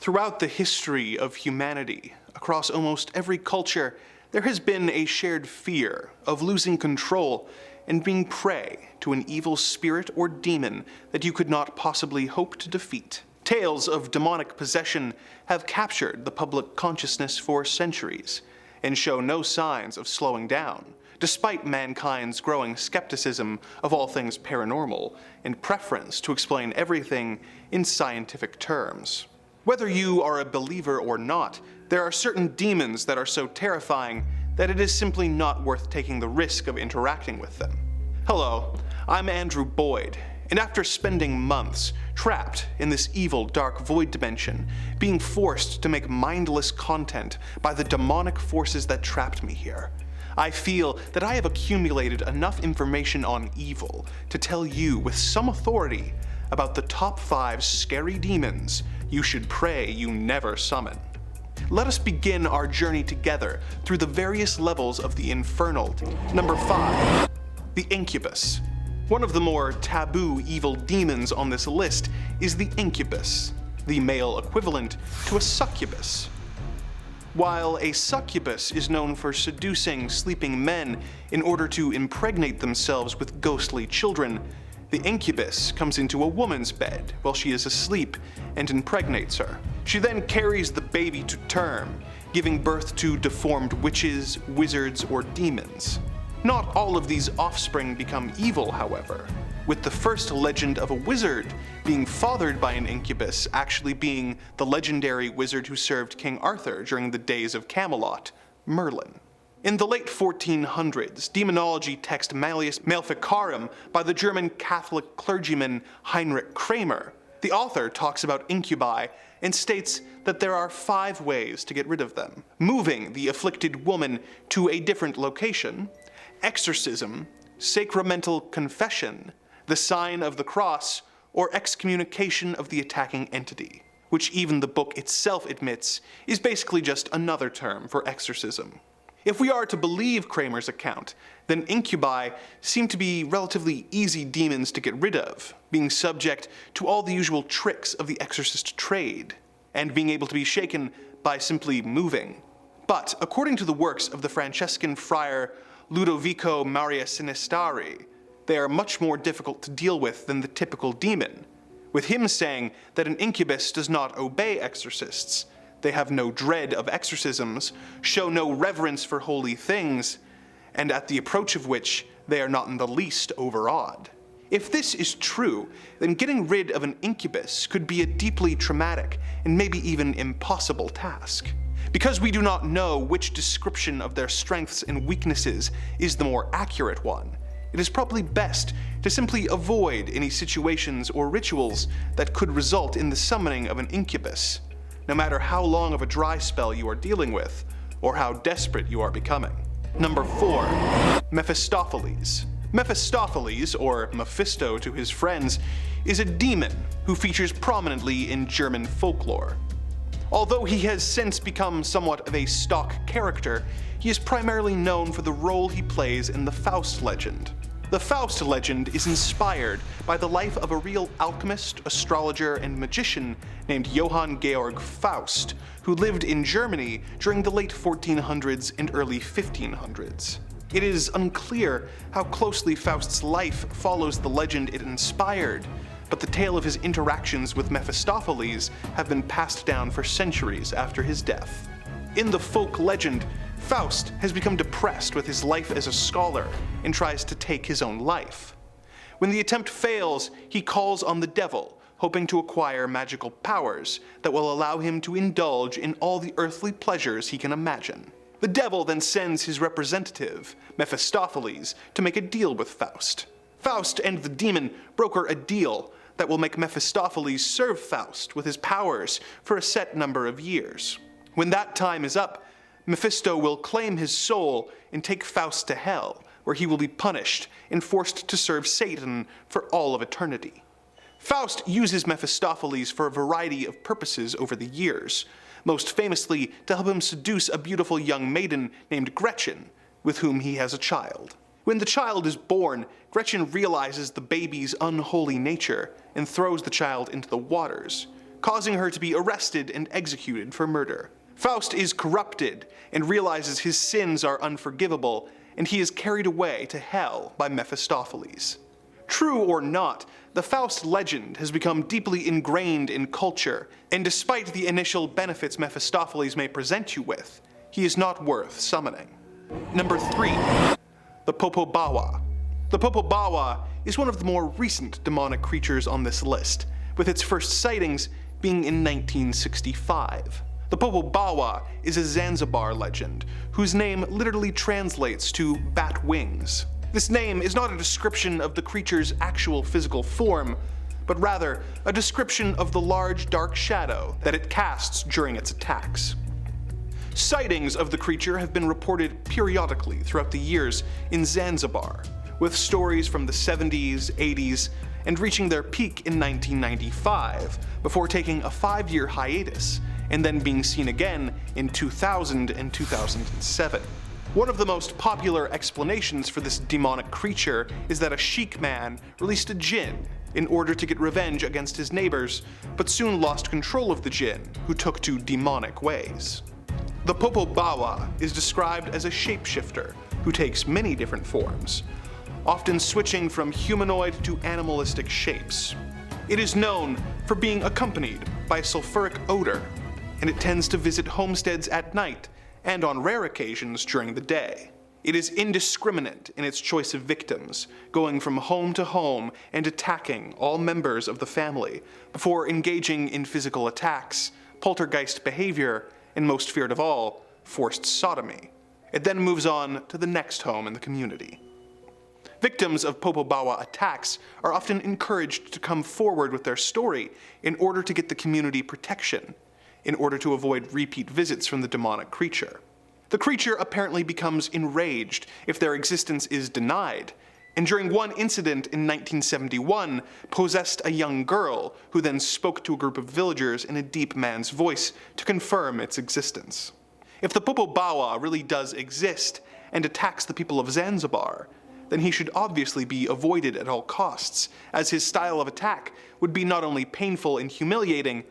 Throughout the history of humanity, across almost every culture, there has been a shared fear of losing control and being prey to an evil spirit or demon that you could not possibly hope to defeat. Tales of demonic possession have captured the public consciousness for centuries and show no signs of slowing down, despite mankind's growing skepticism of all things paranormal and preference to explain everything in scientific terms. Whether you are a believer or not, there are certain demons that are so terrifying that it is simply not worth taking the risk of interacting with them. Hello, I'm Andrew Boyd, and after spending months trapped in this evil dark void dimension, being forced to make mindless content by the demonic forces that trapped me here, I feel that I have accumulated enough information on evil to tell you with some authority about the top 5 scary demons you should pray you never summon. Let us begin our journey together through the various levels of the infernal. Number 5, the Incubus. One of the more taboo evil demons on this list is the Incubus, the male equivalent to a succubus. While a succubus is known for seducing sleeping men in order to impregnate themselves with ghostly children, the incubus comes into a woman's bed while she is asleep and impregnates her. She then carries the baby to term, giving birth to deformed witches, wizards, or demons. Not all of these offspring become evil, however, with the first legend of a wizard being fathered by an incubus actually being the legendary wizard who served King Arthur during the days of Camelot, Merlin. In the late 1400s, demonology text Malleus Maleficarum by the German Catholic clergyman Heinrich Kramer, the author talks about incubi and states that there are 5 ways to get rid of them: moving the afflicted woman to a different location, exorcism, sacramental confession, the sign of the cross, or excommunication of the attacking entity, which even the book itself admits is basically just another term for exorcism. If we are to believe Kramer's account, then incubi seem to be relatively easy demons to get rid of, being subject to all the usual tricks of the exorcist trade, and being able to be shaken by simply moving. But according to the works of the Franciscan friar Ludovico Maria Sinistari, they are much more difficult to deal with than the typical demon, with him saying that an incubus does not obey exorcists, they have no dread of exorcisms, show no reverence for holy things, and at the approach of which they are not in the least overawed. If this is true, then getting rid of an incubus could be a deeply traumatic and maybe even impossible task. Because we do not know which description of their strengths and weaknesses is the more accurate one, it is probably best to simply avoid any situations or rituals that could result in the summoning of an incubus, no matter how long of a dry spell you are dealing with, or how desperate you are becoming. Number 4, Mephistopheles. Mephistopheles, or Mephisto to his friends, is a demon who features prominently in German folklore. Although he has since become somewhat of a stock character, he is primarily known for the role he plays in the Faust legend. The Faust legend is inspired by the life of a real alchemist, astrologer, and magician named Johann Georg Faust, who lived in Germany during the late 1400s and early 1500s. It is unclear how closely Faust's life follows the legend it inspired, but the tale of his interactions with Mephistopheles have been passed down for centuries after his death. In the folk legend, Faust has become depressed with his life as a scholar and tries to take his own life. When the attempt fails, he calls on the devil, hoping to acquire magical powers that will allow him to indulge in all the earthly pleasures he can imagine. The devil then sends his representative, Mephistopheles, to make a deal with Faust. Faust and the demon broker a deal that will make Mephistopheles serve Faust with his powers for a set number of years. When that time is up, Mephisto will claim his soul and take Faust to hell, where he will be punished and forced to serve Satan for all of eternity. Faust uses Mephistopheles for a variety of purposes over the years, most famously to help him seduce a beautiful young maiden named Gretchen, with whom he has a child. When the child is born, Gretchen realizes the baby's unholy nature and throws the child into the waters, causing her to be arrested and executed for murder. Faust is corrupted and realizes his sins are unforgivable, and he is carried away to hell by Mephistopheles. True or not, the Faust legend has become deeply ingrained in culture, and despite the initial benefits Mephistopheles may present you with, he is not worth summoning. Number 3. The Popobawa. The Popobawa is one of the more recent demonic creatures on this list, with its first sightings being in 1965. The Popobawa is a Zanzibar legend, whose name literally translates to bat wings. This name is not a description of the creature's actual physical form, but rather a description of the large dark shadow that it casts during its attacks. Sightings of the creature have been reported periodically throughout the years in Zanzibar, with stories from the 70s, 80s, and reaching their peak in 1995, before taking a 5-year hiatus, and then being seen again in 2000 and 2007. One of the most popular explanations for this demonic creature is that a sheik man released a jinn in order to get revenge against his neighbors, but soon lost control of the jinn, who took to demonic ways. The Popobawa is described as a shapeshifter who takes many different forms, often switching from humanoid to animalistic shapes. It is known for being accompanied by a sulfuric odor, and it tends to visit homesteads at night and on rare occasions during the day. It is indiscriminate in its choice of victims, going from home to home and attacking all members of the family before engaging in physical attacks, poltergeist behavior, and most feared of all, forced sodomy. It then moves on to the next home in the community. Victims of Popobawa attacks are often encouraged to come forward with their story in order to get the community protection, in order to avoid repeat visits from the demonic creature. The creature apparently becomes enraged if their existence is denied, and during one incident in 1971 possessed a young girl who then spoke to a group of villagers in a deep man's voice to confirm its existence. If the Popobawa really does exist and attacks the people of Zanzibar, then he should obviously be avoided at all costs, as his style of attack would be not only painful and humiliating,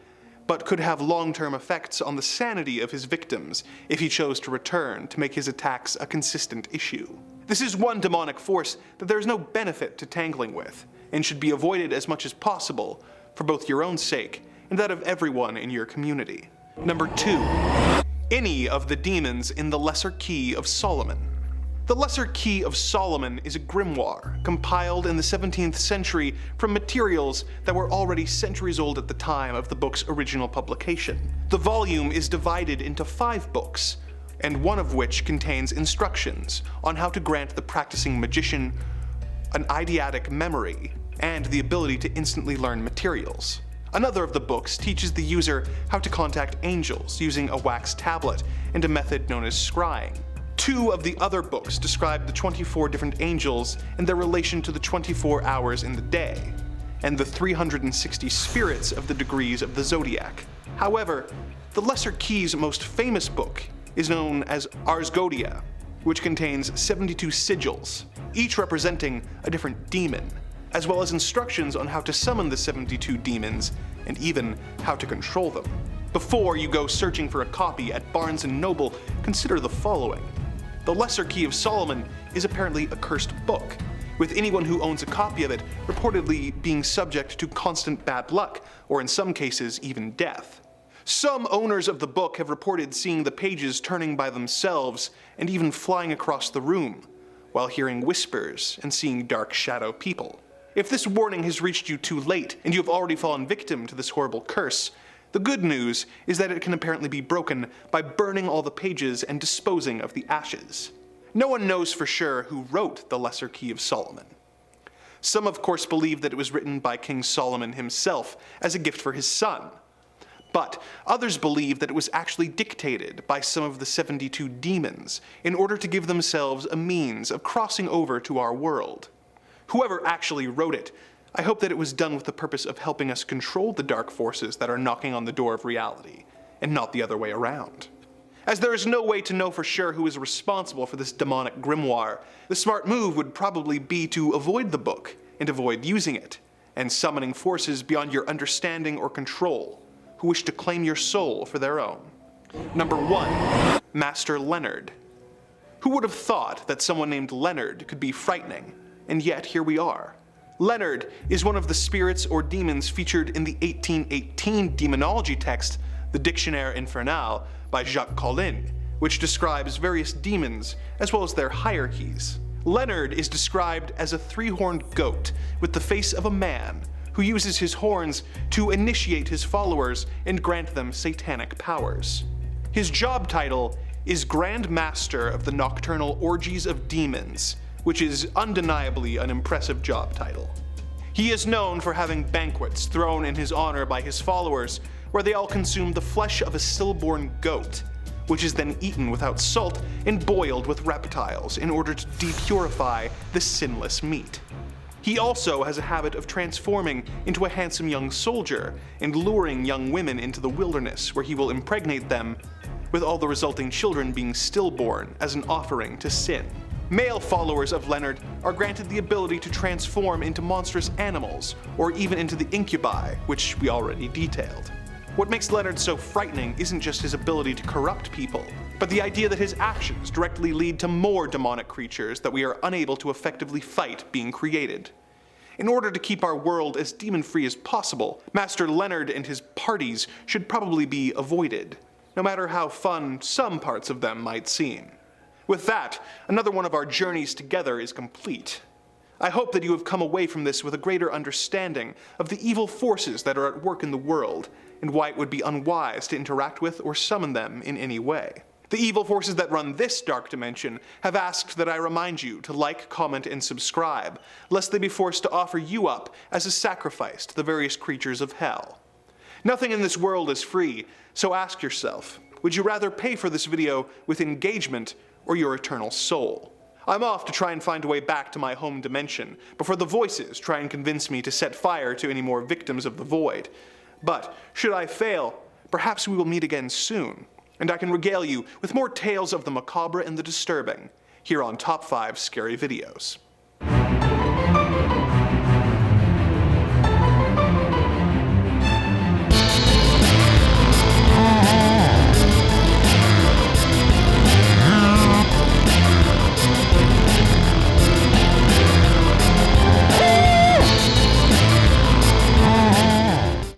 but could have long-term effects on the sanity of his victims if he chose to return to make his attacks a consistent issue. This is one demonic force that there is no benefit to tangling with, and should be avoided as much as possible, for both your own sake and that of everyone in your community. Number 2. Any of the demons in the Lesser Key of Solomon. The Lesser Key of Solomon is a grimoire compiled in the 17th century from materials that were already centuries old at the time of the book's original publication. The volume is divided into 5 books, and one of which contains instructions on how to grant the practicing magician an eidetic memory and the ability to instantly learn materials. Another of the books teaches the user how to contact angels using a wax tablet and a method known as scrying. 2 of the other books describe the 24 different angels and their relation to the 24 hours in the day, and the 360 spirits of the degrees of the zodiac. However, the Lesser Key's most famous book is known as Ars Goetia, which contains 72 sigils, each representing a different demon, as well as instructions on how to summon the 72 demons and even how to control them. Before you go searching for a copy at Barnes & Noble, consider the following. The Lesser Key of Solomon is apparently a cursed book, with anyone who owns a copy of it reportedly being subject to constant bad luck, or in some cases even death. Some owners of the book have reported seeing the pages turning by themselves and even flying across the room, while hearing whispers and seeing dark shadow people. If this warning has reached you too late and you have already fallen victim to this horrible curse, the good news is that it can apparently be broken by burning all the pages and disposing of the ashes. No one knows for sure who wrote the Lesser Key of Solomon. Some of course believe that it was written by King Solomon himself as a gift for his son, but others believe that it was actually dictated by some of the 72 demons in order to give themselves a means of crossing over to our world. Whoever actually wrote it, I hope that it was done with the purpose of helping us control the dark forces that are knocking on the door of reality, and not the other way around. As there is no way to know for sure who is responsible for this demonic grimoire, the smart move would probably be to avoid the book and avoid using it, and summoning forces beyond your understanding or control, who wish to claim your soul for their own. Number 1. Master Leonard. Who would have thought that someone named Leonard could be frightening? And yet here we are. Leonard is one of the spirits or demons featured in the 1818 demonology text, the Dictionnaire Infernal, by Jacques Collin, which describes various demons as well as their hierarchies. Leonard is described as a 3-horned goat with the face of a man who uses his horns to initiate his followers and grant them satanic powers. His job title is Grand Master of the Nocturnal Orgies of Demons, which is undeniably an impressive job title. He is known for having banquets thrown in his honor by his followers, where they all consume the flesh of a stillborn goat, which is then eaten without salt and boiled with reptiles in order to depurify the sinless meat. He also has a habit of transforming into a handsome young soldier and luring young women into the wilderness where he will impregnate them, with all the resulting children being stillborn as an offering to sin. Male followers of Leonard are granted the ability to transform into monstrous animals, or even into the Incubi, which we already detailed. What makes Leonard so frightening isn't just his ability to corrupt people, but the idea that his actions directly lead to more demonic creatures that we are unable to effectively fight being created. In order to keep our world as demon-free as possible, Master Leonard and his parties should probably be avoided, no matter how fun some parts of them might seem. With that, another one of our journeys together is complete. I hope that you have come away from this with a greater understanding of the evil forces that are at work in the world, and why it would be unwise to interact with or summon them in any way. The evil forces that run this dark dimension have asked that I remind you to like, comment, and subscribe, lest they be forced to offer you up as a sacrifice to the various creatures of hell. Nothing in this world is free, so ask yourself, would you rather pay for this video with engagement or your eternal soul? I'm off to try and find a way back to my home dimension before the voices try and convince me to set fire to any more victims of the void. But should I fail, perhaps we will meet again soon, and I can regale you with more tales of the macabre and the disturbing here on Top 5 Scary Videos.